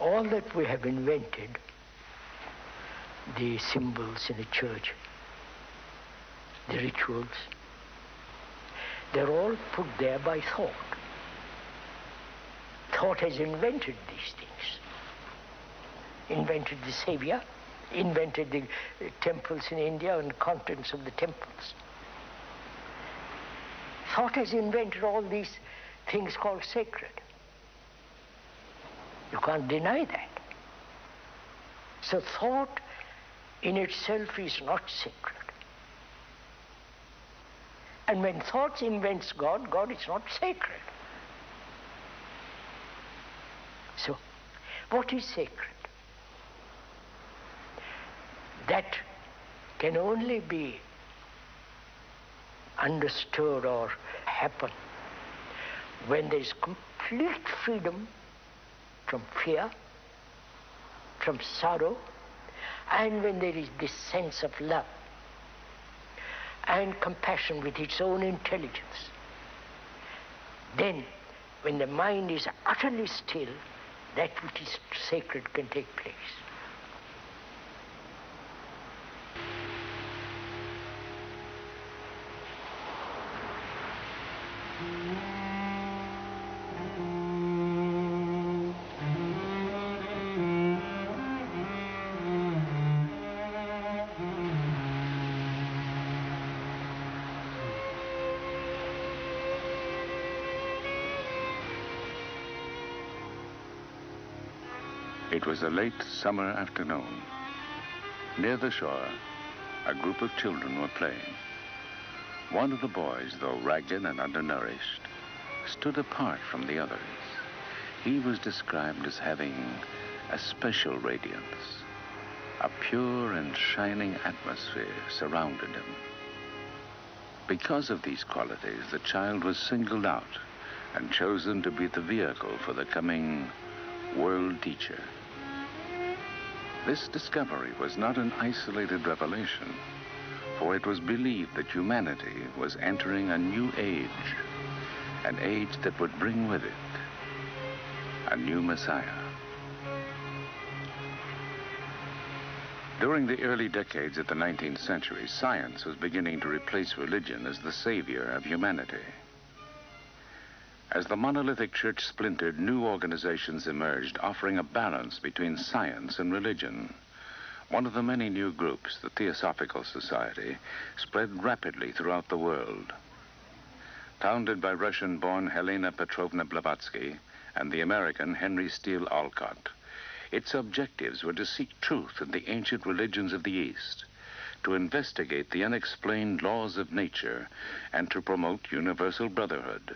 all that we have invented, the symbols in the church, the rituals, they're all put there by thought. Thought has invented these things. Invented the Savior, invented the temples in India and the contents of the temples. Thought has invented all these things called sacred. You can't deny that. So thought in itself is not sacred. And when thought invents God, God is not sacred. So, what is sacred? That can only be understood or happen when there is complete freedom from fear, from sorrow, and when there is this sense of love and compassion with its own intelligence. Then, when the mind is utterly still, that which is sacred can take place. It was a late summer afternoon. Near the shore, a group of children were playing. One of the boys, though ragged and undernourished, stood apart from the others. He was described as having a special radiance. A pure and shining atmosphere surrounded him. Because of these qualities, the child was singled out and chosen to be the vehicle for the coming world teacher. This discovery was not an isolated revelation, for it was believed that humanity was entering a new age, an age that would bring with it a new Messiah. During the early decades of the 19th century, science was beginning to replace religion as the savior of humanity. As the monolithic church splintered, new organizations emerged, offering a balance between science and religion. One of the many new groups, the Theosophical Society, spread rapidly throughout the world. Founded by Russian-born Helena Petrovna Blavatsky and the American Henry Steele Olcott, its objectives were to seek truth in the ancient religions of the East, to investigate the unexplained laws of nature, and to promote universal brotherhood.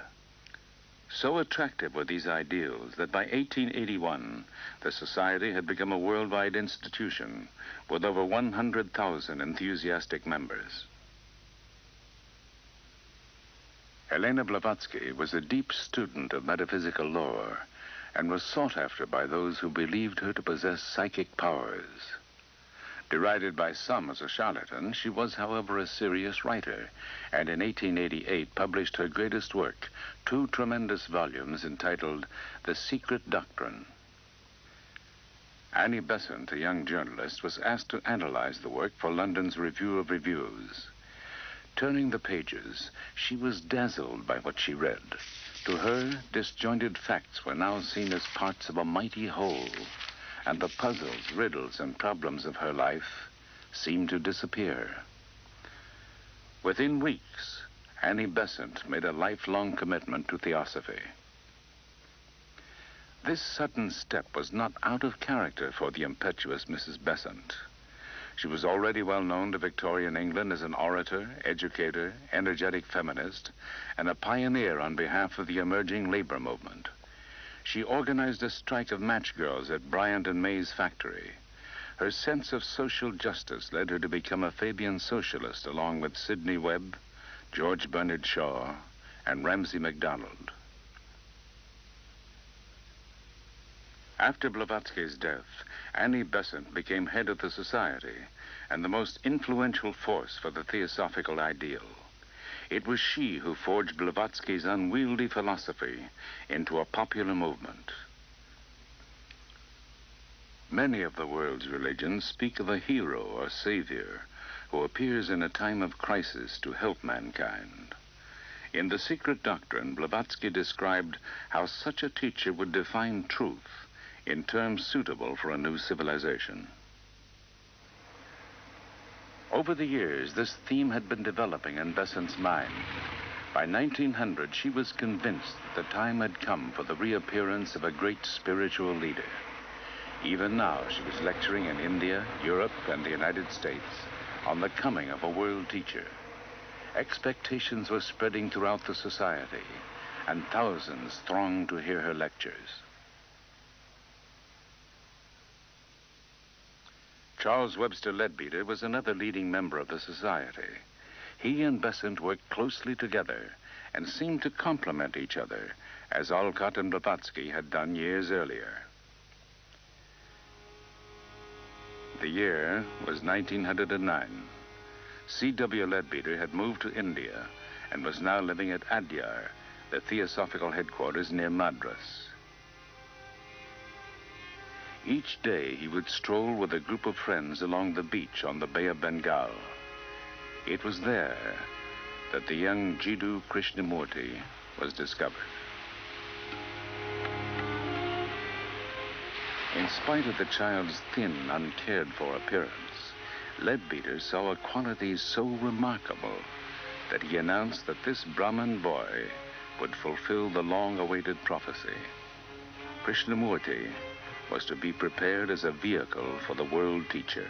So attractive were these ideals that by 1881, the Society had become a worldwide institution with over 100,000 enthusiastic members. Helena Blavatsky was a deep student of metaphysical lore and was sought after by those who believed her to possess psychic powers. Derided by some as a charlatan, she was, however, a serious writer, and in 1888 published her greatest work, 2 tremendous volumes entitled The Secret Doctrine. Annie Besant, a young journalist, was asked to analyze the work for London's Review of Reviews. Turning the pages, she was dazzled by what she read. To her, disjointed facts were now seen as parts of a mighty whole, and the puzzles, riddles, and problems of her life seemed to disappear. Within weeks, Annie Besant made a lifelong commitment to theosophy. This sudden step was not out of character for the impetuous Mrs. Besant. She was already well known to Victorian England as an orator, educator, energetic feminist, and a pioneer on behalf of the emerging labor movement. She organized a strike of match girls at Bryant and May's factory. Her sense of social justice led her to become a Fabian socialist along with Sidney Webb, George Bernard Shaw, and Ramsay MacDonald. After Blavatsky's death, Annie Besant became head of the society and the most influential force for the theosophical ideal. It was she who forged Blavatsky's unwieldy philosophy into a popular movement. Many of the world's religions speak of a hero or savior who appears in a time of crisis to help mankind. In The Secret Doctrine, Blavatsky described how such a teacher would define truth in terms suitable for a new civilization. Over the years, this theme had been developing in Besant's mind. By 1900, she was convinced that the time had come for the reappearance of a great spiritual leader. Even now, she was lecturing in India, Europe, and the United States on the coming of a world teacher. Expectations were spreading throughout the society, and thousands thronged to hear her lectures. Charles Webster Leadbeater was another leading member of the society. He and Besant worked closely together and seemed to complement each other, as Alcott and Blavatsky had done years earlier. The year was 1909. C.W. Leadbeater had moved to India and was now living at Adyar, the theosophical headquarters near Madras. Each day he would stroll with a group of friends along the beach on the Bay of Bengal. It was there that the young Jiddu Krishnamurti was discovered. In spite of the child's thin, uncared-for appearance, Leadbeater saw a quality so remarkable that he announced that this Brahmin boy would fulfill the long-awaited prophecy. Krishnamurti was to be prepared as a vehicle for the world teacher.